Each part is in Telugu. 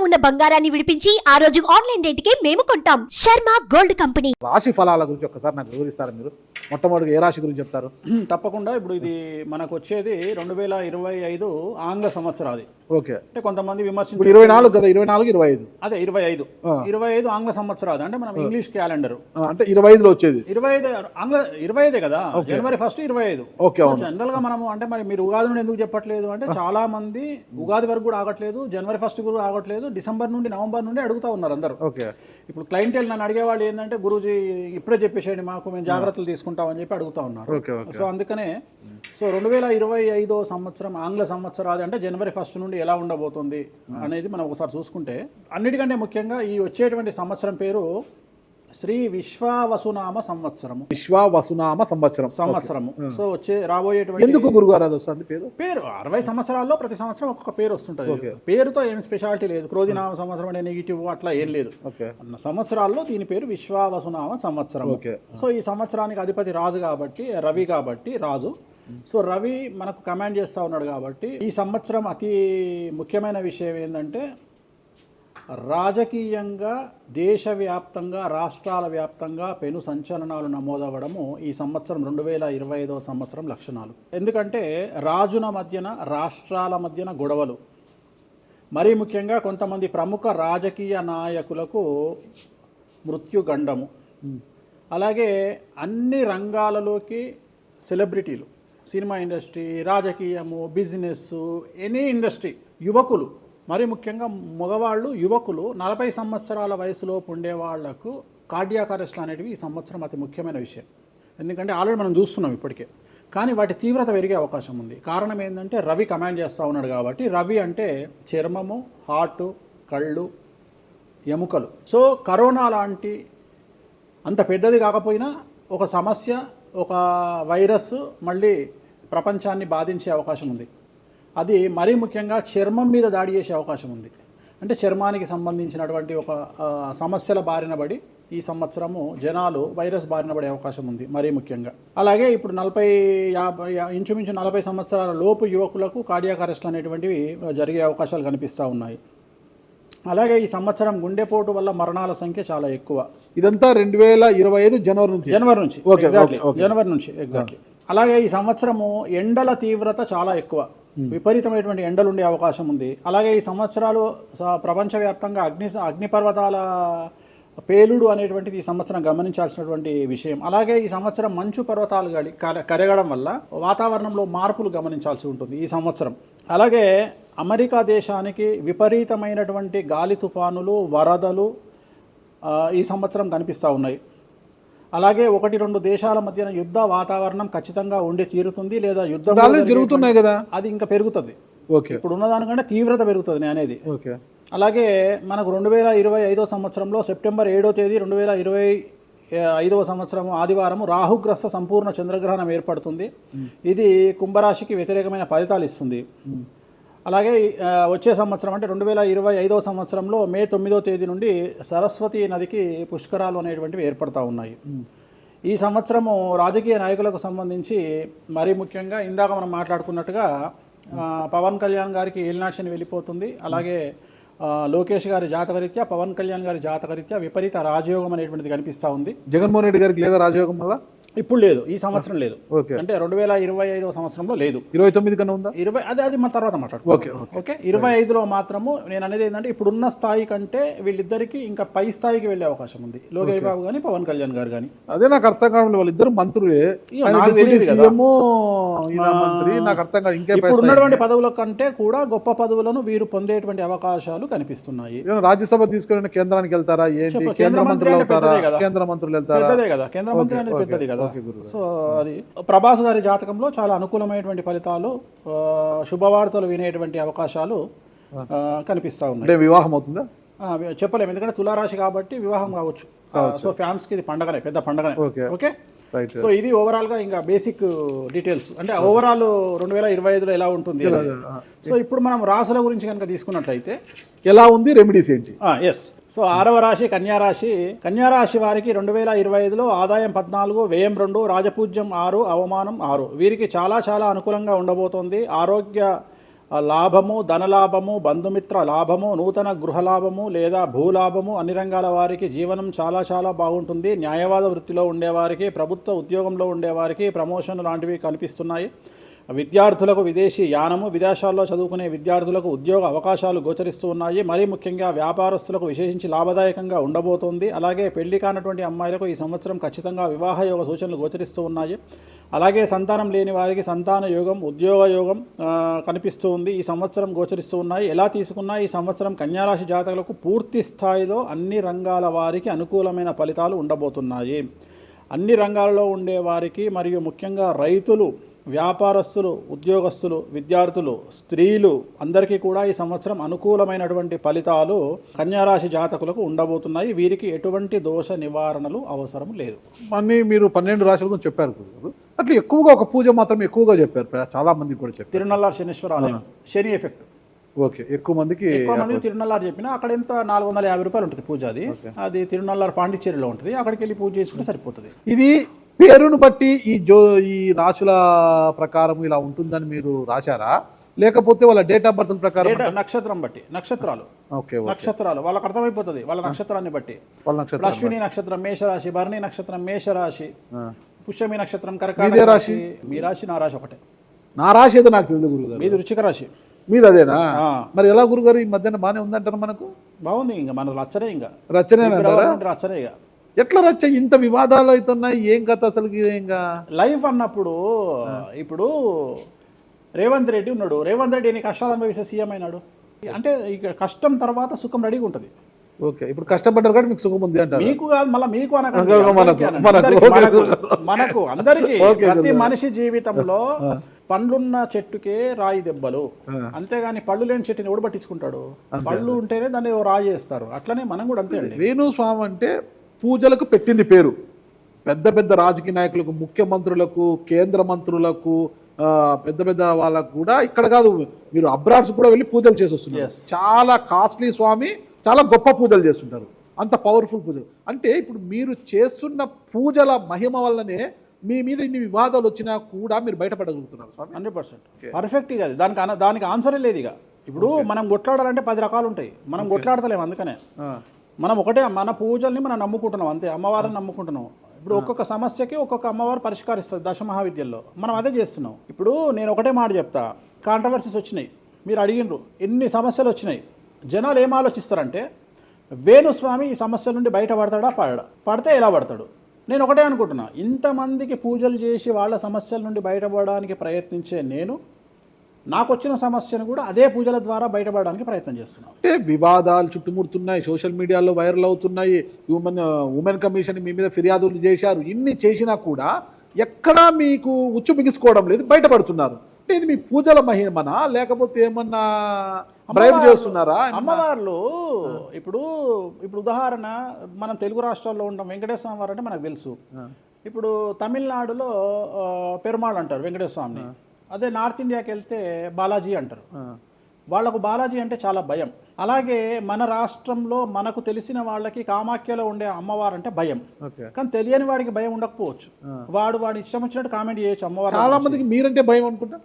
ఉన్న బంగారాన్ని విడిపించి ఆ రోజు ఆన్లైన్ రేటుకే మేము కొంటాం. Sharma gold company. రాశి ఫలాల గురించి ఒక్కసారి నాకు వివరిస్తారా మీరు? మొట్టమొదటి ఏ రాశి గురించి చెప్తారు? తప్పకుండా. ఇప్పుడు ఇది మనకు వచ్చేది 2025 ఆంగ్ల సంవత్సరాది. ఓకే, అంటే కొంతమంది విమర్శించారు 24 కదా, 24 25 అదే 25 ఆంగ్ల సంవత్సరాది అంటే మనం ఇంగ్లీష్ క్యాలెండర్ అంటే 25లో వచ్చేది 25 ఆంగ్ల 25 కదా, జనవరి 1 25. ఓకే, జనరల్ గా మనము అంటే మరి మీరు ఉగాది నుండి ఎందుకు చెప్పట్లేదు అంటే చాలా మంది ఉగాది వరకు కూడా ఆగట్లేదు, జనవరి 1 కూడా ఆగట్లేదు, డిసెంబర్ నుండి నవంబర్ నుండి అడుగుతా ఉన్నారు అందరూ. ఓకే, ఇప్పుడు క్లయింటెల్ నన్ను అడిగేవాళ్ళు ఏంటంటే గురూజీ ఇప్పుడే చెప్పేసేయండి మాకు, మేము జాగ్రత్తలు తీసుకుంటామని చెప్పి అడుగుతా ఉన్నారు. సో అందుకనే 2025 సంవత్సరం ఆంగ్ల సంవత్సరాది అంటే జనవరి 1 నుండి ఎలా ఉండబోతుంది అనేది మనం ఒకసారి చూసుకుంటే, అన్నిటికంటే ముఖ్యంగా ఈ వచ్చేటువంటి సంవత్సరం పేరు శ్రీ విశ్వావసునామ సంవత్సరము. విశ్వావసునామ సంవత్సరము. సో రాబోయేటువంటి ఎందుకు గురుగారు అది వస్తుంది పేరు 60 సంవత్సరాల్లో ప్రతి సంవత్సరం ఒక్కొక్క పేరు వస్తుంటది. పేరుతో ఏం స్పెషాలిటీ లేదు. క్రోధినామ సంవత్సరం అనే నెగిటివ్ అట్లా ఏం లేదు. సంవత్సరాల్లో దీని పేరు విశ్వావసునామ సంవత్సరం. సో ఈ సంవత్సరానికి అధిపతి రాజు కాబట్టి, రవి కాబట్టి రాజు. సో రవి మనకు కమాండ్ చేస్తూ ఉన్నాడు కాబట్టి ఈ సంవత్సరం అతి ముఖ్యమైన విషయం ఏంటంటే రాజకీయంగా దేశవ్యాప్తంగా రాష్ట్రాల వ్యాప్తంగా పెను సంచలనాలు నమోదవ్వడము ఈ సంవత్సరం 2025 సంవత్సరం లక్షణాలు. ఎందుకంటే రాజుల మధ్యన రాష్ట్రాల మధ్యన గొడవలు, మరీ ముఖ్యంగా కొంతమంది ప్రముఖ రాజకీయ నాయకులకు మృత్యుగండము, అలాగే అన్ని రంగాలలోకి సెలబ్రిటీలు, సినిమా ఇండస్ట్రీ, రాజకీయము, బిజినెస్, ఎనీ ఇండస్ట్రీ, యువకులు, మరి ముఖ్యంగా మగవాళ్ళు యువకులు 40 సంవత్సరాల వయసులోపు ఉండే వాళ్లకు కార్డియాక్ అరెస్ట్లు అనేటివి ఈ సంవత్సరం అతి ముఖ్యమైన విషయం. ఎందుకంటే ఆల్రెడీ మనం చూస్తున్నాం ఇప్పటికే, కానీ వాటి తీవ్రత పెరిగే అవకాశం ఉంది. కారణం ఏంటంటే రవి కమాండ్ చేస్తూ ఉన్నాడు కాబట్టి. రవి అంటే చర్మము, హార్ట్, కళ్ళు, ఎముకలు. సో కరోనా లాంటి అంత పెద్దది కాకపోయినా ఒక సమస్య, ఒక వైరస్ మళ్ళీ ప్రపంచాన్ని బాధించే అవకాశం ఉంది. అది మరీ ముఖ్యంగా చర్మం మీద దాడి చేసే అవకాశం ఉంది. అంటే చర్మానికి సంబంధించినటువంటి ఒక సమస్యల బారిన పడి ఈ సంవత్సరము జనాలు వైరస్ బారిన పడే అవకాశం ఉంది మరీ ముఖ్యంగా. అలాగే ఇప్పుడు 50 నుంచి 40 సంవత్సరాల లోపు యువకులకు కార్డియాక్ అరెస్ట్ అనేటువంటివి జరిగే అవకాశాలు కనిపిస్తూ ఉన్నాయి. అలాగే ఈ సంవత్సరం గుండెపోటు వల్ల మరణాల సంఖ్య చాలా ఎక్కువ. ఇదంతా 2025 జనవరి నుంచి ఎగ్జాక్ట్లీ. అలాగే ఈ సంవత్సరము ఎండల తీవ్రత చాలా ఎక్కువ, విపరీతమైనటువంటి ఎండలు ఉండే అవకాశం ఉంది. అలాగే ఈ సంవత్సరాలు ప్రపంచవ్యాప్తంగా అగ్నిపర్వతాల పేలుడు అనేటువంటిది ఈ సంవత్సరం గమనించాల్సినటువంటి విషయం. అలాగే ఈ సంవత్సరం మంచు పర్వతాలు కరగడం వల్ల వాతావరణంలో మార్పులు గమనించాల్సి ఉంటుంది ఈ సంవత్సరం. అలాగే అమెరికా దేశానికి విపరీతమైనటువంటి గాలి తుఫానులు, వరదలు ఈ సంవత్సరం కనిపిస్తూ ఉన్నాయి. అలాగే 1-2 దేశాల మధ్యన యుద్ధ వాతావరణం ఖచ్చితంగా ఉండి తీరుతుంది, లేదా యుద్ధాలు జరుగుతున్నాయి కదా, అది ఇంకా పెరుగుతుంది. ఇప్పుడు ఉన్నదానికంటే తీవ్రత పెరుగుతుంది అనేది. అలాగే మనకు 2025 సంవత్సరంలో సెప్టెంబర్ 7వ తేదీ 2025 సంవత్సరం ఆదివారం రాహుగ్రస్త సంపూర్ణ చంద్రగ్రహణం ఏర్పడుతుంది. ఇది కుంభరాశికి వ్యతిరేకమైన ఫలితాలు ఇస్తుంది. అలాగే వచ్చే సంవత్సరం అంటే 2025 సంవత్సరంలో మే 9వ తేదీ నుండి సరస్వతి నదికి పుష్కరాలు అనేటువంటివి ఏర్పడతా ఉన్నాయి. ఈ సంవత్సరము రాజకీయ నాయకులకు సంబంధించి మరీ ముఖ్యంగా ఇందాక మనం మాట్లాడుకున్నట్టుగా పవన్ కళ్యాణ్ గారికి ఏలినాటి వెళ్ళిపోతుంది. అలాగే లోకేష్ గారి జాతకరీత్యా, పవన్ కళ్యాణ్ గారి జాతకరీత్యా విపరీత రాజయోగం అనేటువంటిది కనిపిస్తూ ఉంది. జగన్మోహన్ రెడ్డి గారికి లేదా రాజయోగం వల్ల? ఇప్పుడు లేదు, ఈ సంవత్సరం లేదు. అంటే 2025 సంవత్సరంలో లేదు. 29 కన్నా ఉందా? అది మన తర్వాత మాట్లాడుకో. ఓకే, 25లో మాత్రము నేను అనేది ఏంటంటే ఇప్పుడున్న స్థాయి కంటే వీళ్ళిద్దరికి ఇంకా పై స్థాయికి వెళ్లే అవకాశం ఉంది. లోకేష్ బాబు గానీ, పవన్ కళ్యాణ్ గారు కానీ. అదే నాకు అర్థం కావడం, వాళ్ళిద్దరు మంత్రులే, నాకు అర్థం కాదు. ఇంకా ఇప్పుడు ఉన్నటువంటి పదవుల కంటే కూడా గొప్ప పదవులను వీరు పొందేటువంటి అవకాశాలు కనిపిస్తున్నాయి. రాజ్యసభ తీసుకెళ్ళిన కేంద్రానికి వెళ్తారా? కేంద్ర మంత్రులు వెళ్తారా? కేంద్ర మంత్రులు వెళ్తారా? పెద్దదే కదా, కేంద్ర మంత్రి అనేది పెద్దది కదా. సో అది ప్రభాస్ గారి జాతకంలో చాలా అనుకూలమైనటువంటి ఫలితాలు, శుభవార్తలు వినేటువంటి అవకాశాలు కనిపిస్తా ఉన్నాయి. వివాహం అవుతుందా చెప్పలేము, ఎందుకంటే తులారాశి కాబట్టి వివాహం కావచ్చు. సో ఫ్యాన్స్ కి ఇది పండగనే, పెద్ద పండగనే. ఓకే, సో ఇది ఓవరాల్ గా ఇంకా బేసిక్ డీటెయిల్స్. అంటే ఓవరాల్ 2025లో ఎలా ఉంటుంది. సో ఇప్పుడు మనం రాశుల గురించి కనుక తీసుకున్నట్లయితే ఎలా ఉంది, రెమెడీస్ ఏంటి? ఎస్. సో 6వ రాశి కన్యారాశి. కన్యారాశి వారికి 2025లో ఆదాయం 14, వ్యయం 2, రాజపూజ్యం 6, అవమానం 6. వీరికి చాలా చాలా అనుకూలంగా ఉండబోతోంది. ఆరోగ్య లాభము, ధనలాభము, బంధుమిత్ర లాభము, నూతన గృహలాభము లేదా భూలాభము, అన్ని రంగాల వారికి జీవనం చాలా చాలా బాగుంటుంది. న్యాయవాద వృత్తిలో ఉండేవారికి, ప్రభుత్వ ఉద్యోగంలో ఉండేవారికి ప్రమోషన్ లాంటివి కనిపిస్తున్నాయి. విద్యార్థులకు విదేశీ యానము, విదేశాల్లో చదువుకునే విద్యార్థులకు ఉద్యోగ అవకాశాలు గోచరిస్తూ ఉన్నాయి. మరీ ముఖ్యంగా వ్యాపారస్తులకు విశేషించి లాభదాయకంగా ఉండబోతోంది. అలాగే పెళ్లి కానటువంటి అమ్మాయిలకు ఈ సంవత్సరం ఖచ్చితంగా వివాహ యోగ సూచనలు గోచరిస్తూ ఉన్నాయి. అలాగే సంతానం లేని వారికి సంతాన యోగం, ఉద్యోగ యోగం కనిపిస్తూ ఉంది. ఈ సంవత్సరం గోచరిస్తూ ఉన్నాయి. ఎలా తీసుకున్నా ఈ సంవత్సరం కన్యారాశి జాతకులకు పూర్తి స్థాయిలో అన్ని రంగాల వారికి అనుకూలమైన ఫలితాలు ఉండబోతున్నాయి. అన్ని రంగాలలో ఉండే వారికి మరియు ముఖ్యంగా రైతులు, వ్యాపారస్తులు, ఉద్యోగస్తులు, విద్యార్థులు, స్త్రీలు అందరికీ కూడా ఈ సంవత్సరం అనుకూలమైనటువంటి ఫలితాలు కన్యారాశి జాతకులకు ఉండబోతున్నాయి. వీరికి ఎటువంటి దోష నివారణలు అవసరం లేదు. అన్నీ మీరు 12 రాశుల గురించి చెప్పారు గురుగారు. అట్లా ఎక్కువగా ఒక పూజ మాత్రం ఎక్కువగా చెప్పారు, చాలా మందికి కూడా చెప్పారు. తిరునల్లారు శనీశ్వర ఆలయం, శని ఎఫెక్ట్. ఓకే, ఎక్కువ మందికి తిరునల్లారు చెప్పినా అక్కడ ఎంత 450 రూపాయలు ఉంటుంది పూజ. అది తిరునల్లారు పాండిచ్చేరిలో ఉంటుంది. అక్కడికి వెళ్ళి పూజ చేసుకుంటే సరిపోతుంది. ఇది పేరును బట్టి ఈ రాశుల ప్రకారం ఇలా ఉంటుందని మీరు రాశారా, లేకపోతే వాళ్ళ డేట్ ఆఫ్ బర్త్ ప్రకారం? నక్షత్రం బట్టి, నక్షత్రాలు. ఓకే, నక్షత్రాలు వాళ్ళకి అర్థమైపోతుంది. వాళ్ళ నక్షత్రాన్ని బట్టి. అశ్విని నక్షత్రం మేషరాశి, భరణి నక్షత్రం మేషరాశి, పుష్యమి నక్షత్రం కర్కాటక రాశి. మీ రాశి నా రాశి ఒకటే. నా రాశి ఏదో నాకు తెలియదు గురుగారు. మీది వృశ్చిక రాశి. మీది అదేనా? మరి ఎలా గురుగారు ఈ మధ్యన బాగానే ఉందంటారు? మనకు బాగుంది. ఇంకా మన రచనే, ఇంకా రచనే రచనే. ఇక ఎట్లా రచ్చ? ఇంత వివాదాలు అవుతున్నాయి, ఏం కథ అసలు? ఇంకా లైఫ్ అన్నప్పుడు ఇప్పుడు రేవంత్ రెడ్డి ఉన్నాడు. రేవంత్ రెడ్డి ఎన్ని కష్టాలు అనుభవిస్తే సీఎం అయినాడు అంటే ఇక కష్టం తర్వాత సుఖం రెడీగా ఉంటుంది. ఓకే, ఇప్పుడు కష్టపడ్డారు కాబట్టి మీకు సుఖం ఉంది అంటారు. మీకు కాదు, మళ్ళీ మీకు మనకు అందరికీ. ప్రతి మనిషి జీవితంలో పండ్లున్న చెట్టుకే రాయి దెబ్బలు, అంతేగాని పళ్ళు లేని చెట్టుని ఎవడు పట్టించుకుంటాడు? పళ్ళు ఉంటేనే దాన్ని రాయి చేస్తారు. అట్లనే మనం కూడా అంతే అండి. వేణుస్వామి అంటే పూజలకు పెట్టింది పేరు. పెద్ద పెద్ద రాజకీయ నాయకులకు, ముఖ్యమంత్రులకు, కేంద్ర మంత్రులకు, పెద్ద పెద్ద వాళ్ళకు కూడా ఇక్కడ కాదు, మీరు అబ్రాడ్స్ కూడా వెళ్ళి పూజలు చేసి వస్తున్నారు. చాలా కాస్ట్లీ స్వామి, చాలా గొప్ప పూజలు చేస్తుంటారు, అంత పవర్ఫుల్ పూజలు. అంటే ఇప్పుడు మీరు చేస్తున్న పూజల మహిమ వల్లనే మీ మీద ఇన్ని వివాదాలు వచ్చినా కూడా మీరు బయటపడగలుగుతున్నారు. 100% పర్ఫెక్ట్. ఇక దానికి ఆన్సరే లేదు. ఇక ఇప్పుడు మనం కొట్లాడాలంటే 10 రకాలు ఉంటాయి, మనం కొట్లాడతలేము. అందుకనే మనం ఒకటే, మన పూజల్ని మనం నమ్ముకుంటున్నాం అంతే, అమ్మవారిని నమ్ముకుంటున్నాం. ఇప్పుడు ఒక్కొక్క సమస్యకి ఒక్కొక్క అమ్మవారు పరిష్కరిస్తుంది దశమహావిద్యల్లో. మనం అదే చేస్తున్నాం. ఇప్పుడు నేను ఒకటే మాట చెప్తా, కాంట్రవర్సీస్ వచ్చినాయి, మీరు అడిగినరు, ఎన్ని సమస్యలు వచ్చినాయి. జనాలు ఏం ఆలోచిస్తారంటే వేణుస్వామి ఈ సమస్యల నుండి బయటపడతాడా, పడితే ఎలా పడతాడు? నేను ఒకటే అనుకుంటున్నా, ఇంతమందికి పూజలు చేసి వాళ్ళ సమస్యల నుండి బయటపడడానికి ప్రయత్నించే నేను నాకు వచ్చిన సమస్యను కూడా అదే పూజల ద్వారా బయటపడడానికి ప్రయత్నం చేస్తున్నాను. అంటే వివాదాలు చుట్టుముడుతున్నాయి, సోషల్ మీడియాలో వైరల్ అవుతున్నాయి, ఉమెన్ కమిషన్ మీ మీద ఫిర్యాదులు చేశారు. ఇన్ని చేసినా కూడా ఎక్కడా మీకు ఉచ్చు బిగుసుకోవడం లేదు, బయటపడుతున్నారు. అంటే ఇది మీ పూజల మహిమనా, లేకపోతే ఏమన్నా బ్రైబ్ చేస్తున్నారా? అమ్మవార్లు ఇప్పుడు ఉదాహరణ, మనం తెలుగు రాష్ట్రాల్లో ఉంటాం, వెంకటేశ్వర స్వామి వారు అంటే మనకు తెలుసు. ఇప్పుడు తమిళనాడులో పెరుమాళ్ అంటారు వెంకటేశ్వర స్వామిని. అదే నార్త్ ఇండియాకి వెళ్తే బాలాజీ అంటారు. వాళ్లకు బాలాజీ అంటే చాలా భయం. అలాగే మన రాష్ట్రంలో మనకు తెలిసిన వాళ్ళకి కామాఖ్యలో ఉండే అమ్మవారు అంటే భయం. కానీ తెలియని వాడికి భయం ఉండకపోవచ్చు, వాడు ఇష్టం వచ్చినట్టు కామెంట్ చేయొచ్చు అమ్మవారు. చాలా మందికి మీరంటే భయం అనుకుంటా,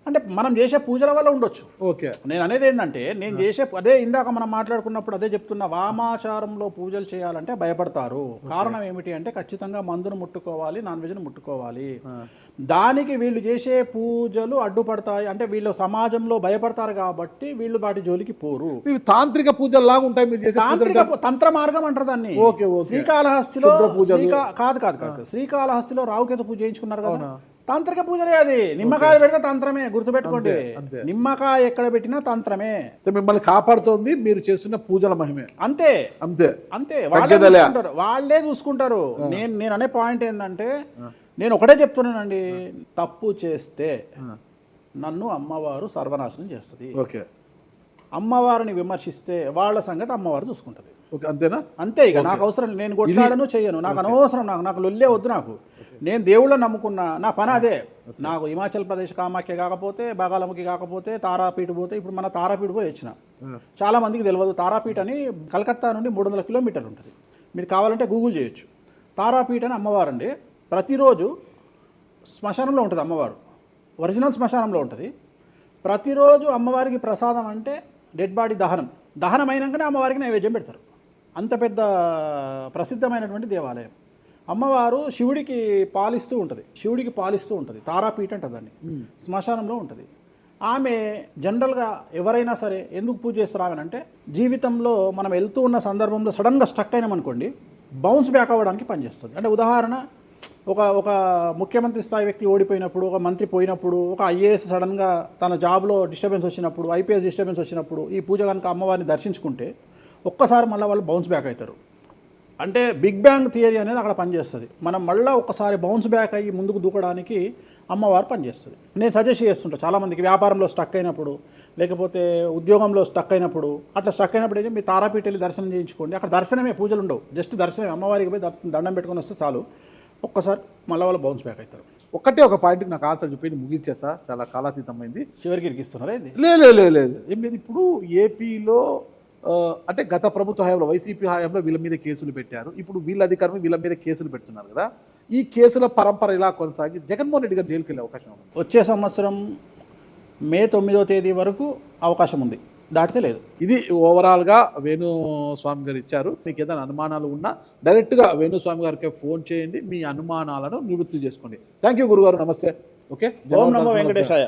అంటే మనం చేసే పూజల వల్ల ఉండొచ్చు. ఓకే, నేను అనేది ఏంటంటే, నేను చేసే అదే ఇందాక మనం మాట్లాడుకున్నప్పుడు అదే చెప్తున్నా, వామాచారంలో పూజలు చేయాలంటే భయపడతారు. కారణం ఏమిటి అంటే ఖచ్చితంగా మందును ముట్టుకోవాలి, నాన్ వెజ్ను ముట్టుకోవాలి. దానికి వీళ్ళు చేసే పూజలు అడ్డుపడతాయి. అంటే వీళ్ళు సమాజంలో భయపడతారు కాబట్టి వీళ్ళు వాటి జోలికి పోరు. తాంత్రిక పూజలు లాగా ఉంటాయి మీరు చేసే తాంత్రిక తంత్ర మార్గం అంటారు దాన్ని. శ్రీకాళహస్తిలో కాదు శ్రీకాళహస్తిలో రావుకేతు పూజ చేయించుకున్నారు కదా, తాంత్రిక పూజలే అది. నిమ్మకాయ పెడితే తంత్రమే, గుర్తుపెట్టుకోండి. నిమ్మకాయ ఎక్కడ పెట్టినా తంత్రమే. మిమ్మల్ని కాపాడుతోంది మీరు చేస్తున్న పూజల మహిమే. అంతే అంతే అంతే, వాళ్ళే చూసుకుంటారు. నేను అనే పాయింట్ ఏంటంటే, నేను ఒకటే చెప్తున్నానండి, తప్పు చేస్తే నన్ను అమ్మవారు సర్వనాశనం చేస్తుంది. ఓకే, అమ్మవారిని విమర్శిస్తే వాళ్ళ సంగతి అమ్మవారు చూసుకుంటది. అంతేనా? అంతే. ఇక నాకు అవసరం, నేను కొట్లాడను చెయ్యను, నాకు అనవసరం, నాకు లొల్లే వద్దు. నాకు నేను దేవుళ్ళని నమ్ముకున్నా, నా పని అదే. నాకు హిమాచల్ ప్రదేశ్ కామాఖ్య కాకపోతే, బాగాలముఖి కాకపోతే, తారాపీఠ పోతే, ఇప్పుడు మన తారాపీఠ పోయి వచ్చిన. చాలా మందికి తెలియదు, తారాపీఠ అని కలకత్తా నుండి 300 కిలోమీటర్లు ఉంటుంది. మీరు కావాలంటే గూగుల్ చేయొచ్చు. తారాపీఠ అని అమ్మవారు అండి. ప్రతిరోజు శ్మశానంలో ఉంటుంది అమ్మవారు, ఒరిజినల్ శ్మశానంలో ఉంటుంది. ప్రతిరోజు అమ్మవారికి ప్రసాదం అంటే డెడ్ బాడీ దహనం అయినాకనే అమ్మవారికి నైవేద్యం పెడతారు. అంత పెద్ద ప్రసిద్ధమైనటువంటి దేవాలయం. అమ్మవారు శివుడికి పాలిస్తూ ఉంటుంది. తారాపీఠ అంటుంది దాన్ని. శ్మశానంలో ఉంటుంది. ఆమె జనరల్గా ఎవరైనా సరే ఎందుకు పూజ చేస్తారు ఆమె అంటే, జీవితంలో మనం వెళ్తూ ఉన్న సందర్భంలో సడన్గా స్టక్ అయినామనుకోండి, బౌన్స్ బ్యాక్ అవ్వడానికి పనిచేస్తుంది. అంటే ఉదాహరణ, ఒక ముఖ్యమంత్రి స్థాయి వ్యక్తి ఓడిపోయినప్పుడు, ఒక మంత్రి పోయినప్పుడు, ఒక ఐఏఎస్ సడన్గా తన జాబ్లో డిస్టర్బెన్స్ వచ్చినప్పుడు, ఐపీఎస్ డిస్టర్బెన్స్ వచ్చినప్పుడు ఈ పూజ కనుక అమ్మవారిని దర్శించుకుంటే ఒక్కసారి మళ్ళీ వాళ్ళు బౌన్స్ బ్యాక్ అవుతారు. అంటే బిగ్ బ్యాంగ్ థియరీ అనేది అక్కడ పనిచేస్తుంది. మనం మళ్ళీ ఒక్కసారి బౌన్స్ బ్యాక్ అయ్యి ముందుకు దూకడానికి అమ్మవారు పనిచేస్తుంది. నేను సజెస్ట్ చేస్తుంటాను చాలామందికి, వ్యాపారంలో స్టక్ అయినప్పుడు, లేకపోతే ఉద్యోగంలో స్టక్ అయినప్పుడు, అట్లా స్టక్ అయినప్పుడు అయితే మీ తారాపీఠ వెళ్ళి దర్శనం చేయించుకోండి. అక్కడ దర్శనమే, పూజలు ఉండవు, జస్ట్ దర్శనమే. అమ్మవారికి పోయి దండం పెట్టుకొని వస్తే చాలు, ఒక్కసారి మళ్ళీ వాళ్ళు బౌన్స్ బ్యాక్ అవుతారు. ఒక్కటే ఒక పాయింట్కి నాకు ఆన్సర్ చెప్పి ముగించేసా, చాలా కాలాతీతమైంది. చివరికి ఇరికిస్తున్నారా ఇది? లేదు ఏం లేదు. ఇప్పుడు ఏపీలో అంటే గత ప్రభుత్వ హయాంలో, వైసీపీ హయాంలో వీళ్ళ మీద కేసులు పెట్టారు. ఇప్పుడు వీళ్ళ అధికారులు వీళ్ళ మీద కేసులు పెడుతున్నారు కదా. ఈ కేసుల పరంపర ఇలా కొనసాగి జగన్మోహన్ రెడ్డి గారు జైలుకి వెళ్ళే అవకాశం ఉంది. వచ్చే సంవత్సరం మే 9వ తేదీ వరకు అవకాశం ఉంది, దాటితే లేదు. ఇది ఓవరాల్గా వేణుస్వామి గారు ఇచ్చారు. మీకు ఏదైనా అనుమానాలు ఉన్నా డైరెక్ట్గా వేణుస్వామి గారికి ఫోన్ చేయండి, మీ అనుమానాలను నివృత్తి చేసుకోండి. థ్యాంక్ యూ గురుగారు, నమస్తే. ఓకే, ఓం నమో వెంకటేశాయ.